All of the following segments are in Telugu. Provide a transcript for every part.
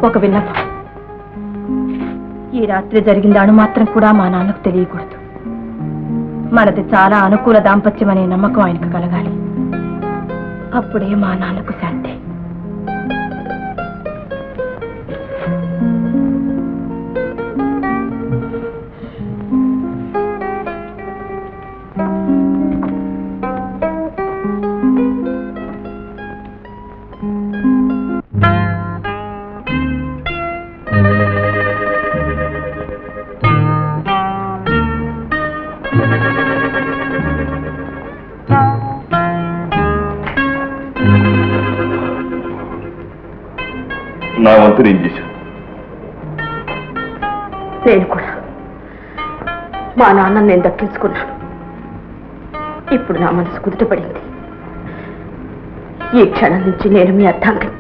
ఒక విన్నపం. ఈ రాత్రి జరిగిన అణుమాత్రం కూడా మా నాన్నకు తెలియకూడదు. మనది చాలా అనుకూల దాంపత్యం అనే నమ్మకం ఆయనకు కలగాలి. అప్పుడే మా నాన్నకు శాంతి. నా వంతు నేను చేశాను. నేను కూడా మా నాన్నని నేను దక్కించుకున్నాను. ఇప్పుడు నా మనసు కుదుటపడింది. ఈ క్షణం నుంచి నేను మీ అర్థాంగం.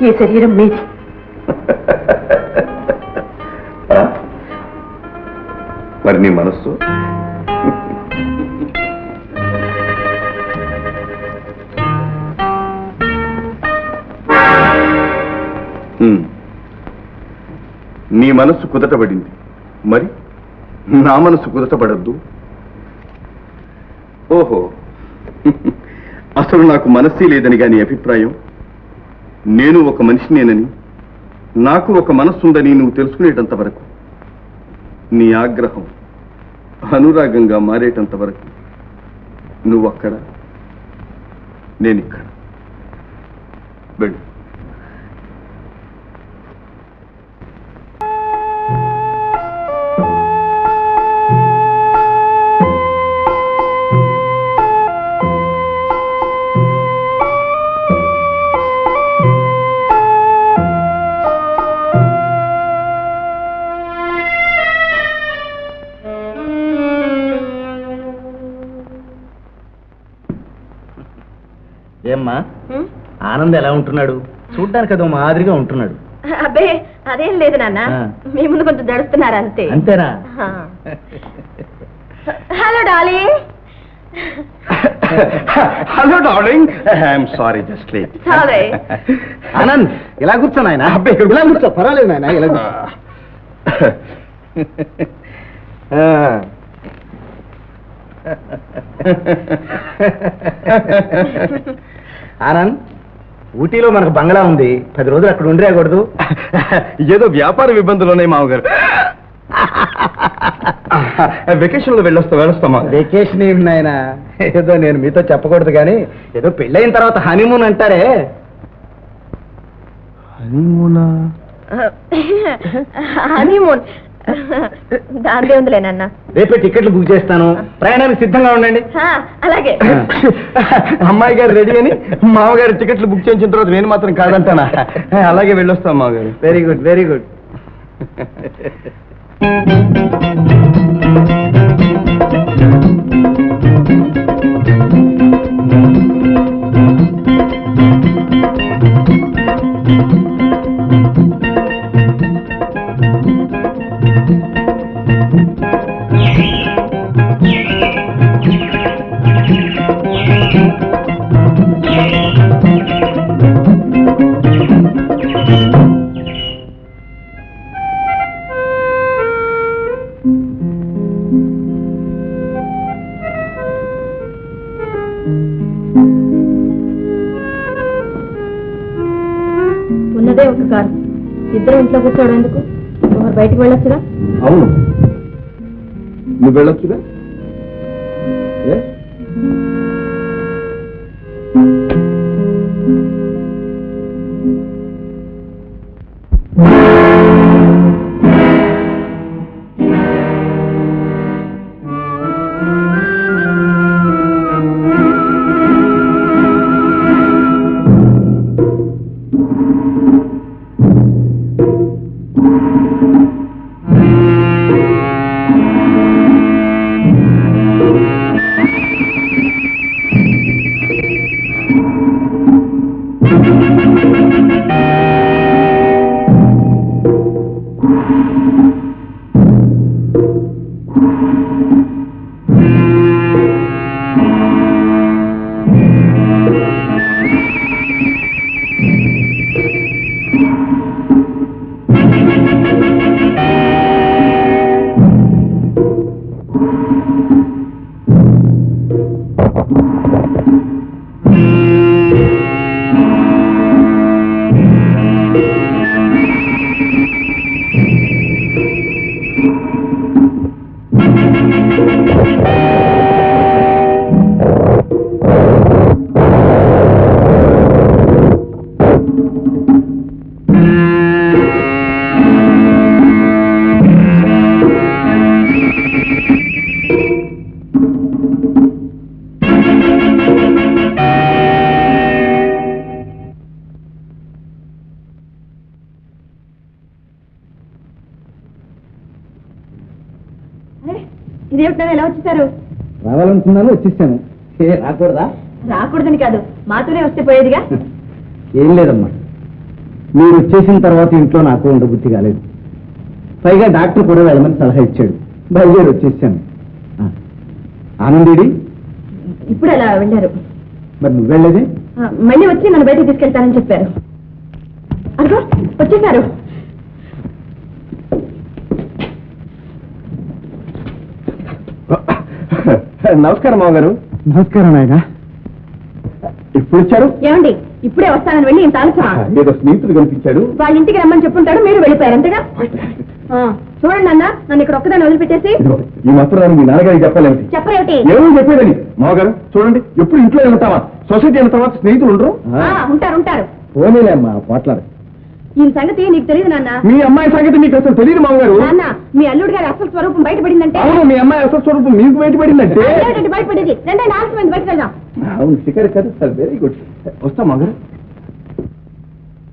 ఈ శరీరం మీది. మరి నీ మనస్సు? నీ మనస్సు కుదటపడింది, మరి నా మనస్సు కుదటపడద్దు. ఓహో, అసలు నాకు మనస్సే లేదని గాని అభిప్రాయం. నేను ఒక మనిషినేనని, నాకు ఒక మనస్సుందని నువ్వు తెలుసుకునేటంత వరకు, నీ ఆగ్రహం అనురాగంగా మారేటంత వరకు నువ్వక్కడ, నేనిక్కడ. వెళ్ళు. ఏమ్మా, ఆనంద్ ఎలా ఉంటున్నాడు? చూడ్డానికి అదో మాదిరిగా ఉంటున్నాడు. అబ్బే అదేం లేదు నాన్న, మీ ముందు కొంచెం దడుస్తున్నారు అంతే. అంతేనా? Hello darling. Hello darling, I'm sorry, just late. Sorry. Anand ఇలా కూర్చో నాయన. అబ్బాయి ఇలా కూర్చో, పర్వాలేదు నాయన, ఇలా కూర్చో. ఆనంద్, ఊటీలో మనకు బంగ్లా ఉంది, 10 రోజులు అక్కడ ఉండరాకూడదు? ఏదో వ్యాపార ఇబ్బందులునే మామగారు. వెకేషన్ లో వెళ్ళొస్తామా? వెకేషన్ ఏమి నాయన, ఏదో నేను మీతో చెప్పకూడదు కానీ ఏదో పెళ్ళైన తర్వాత హనీమూన్ అంటారే. హనీమూనా? హనీమూన్ దాందే ఉందిలేనన్న. రేపే టికెట్లు బుక్ చేస్తాను, ప్రయాణానికి సిద్ధంగా ఉండండి. అలాగే. అమ్మాయి గారు రెడీ అని మామగారు టికెట్లు బుక్ చేయించిన తర్వాత నేను మాత్రం కాదంటానా? అలాగే వెళ్ళొస్తాం మామగారు. Very good, very good. ఉన్నదే ఒక కారు, ఇద్దరు ఇంట్లో కూర్చోవడం ఎందుకు? ఒకరు బయటకు వెళ్ళొచ్చుగా? అవును, నువ్వు వెళ్ళొచ్చుగా. ఇదేమిటో ఎలా వచ్చేసారు? రావాలనుకున్నాను, వచ్చేసాను. రాకూడదా? రాకూడదని కాదు, మాతోనే వస్తే పోయేదిగా. ఏం లేదమ్మా, మీరు వచ్చేసిన తర్వాత ఇంట్లో నాకు ఉండబుద్ధి కాలేదు. పైగా డాక్టర్ కూడా వెళ్ళమని సలహా ఇచ్చాడు. బయలుదేరి వచ్చేసాను. ఆనందేడి? ఇప్పుడు అలా వెళ్ళారు. మరి నువ్వు వెళ్ళేదే? మళ్ళీ వచ్చి నన్ను బయటకు తీసుకెళ్తానని చెప్పారు. అదిగో వచ్చేసారు. నమస్కారం మామగారు. నమస్కారం నాయన. ఎప్పుడు వచ్చారు? ఏమండి, ఇప్పుడే వస్తానని వెళ్ళి ఇంత ఆలోచన. ఏదో స్నేహితుడు కనిపించాడు, వాళ్ళ ఇంటికి రమ్మని చెప్పుంటాడు, మీరు వెళ్ళిపోయారు అంతేగా. చూడండి అన్న, నన్ను ఇక్కడ ఒక్కదాన్ని వదిలిపెట్టేసి. ఈ మాత్రం మీ నాన్నగారికి చెప్పలేమిటి? చెప్పరేమిటి? ఏమో చెప్పేదని. మామగారు చూడండి, ఎప్పుడు ఇంట్లో వెళ్తావా? సొసైటీ అయిన తర్వాత స్నేహితులు ఉండరు. ఉంటారు ఉంటారు. పోనీలే అమ్మా, పోట్లాడు. ఈ సంగతి నీకు తెలియదు నాన్న. మీ అమ్మాయి సంగతి మీకు అసలు తెలియదు మామగారు. నాన్న, మీ అల్లుడు గారి అసలు స్వరూపం బయటపడిందంటే. అవును, మీ అమ్మాయి అసలు స్వరూపం మీకు బయటపడిందంటే. బయటపడింది. రెండే 4 మంది బయటకు వెళ్దాం. అవును, శిఖర్ కదా సార్, వెరీ గుడ్. వస్తాం మామగారు.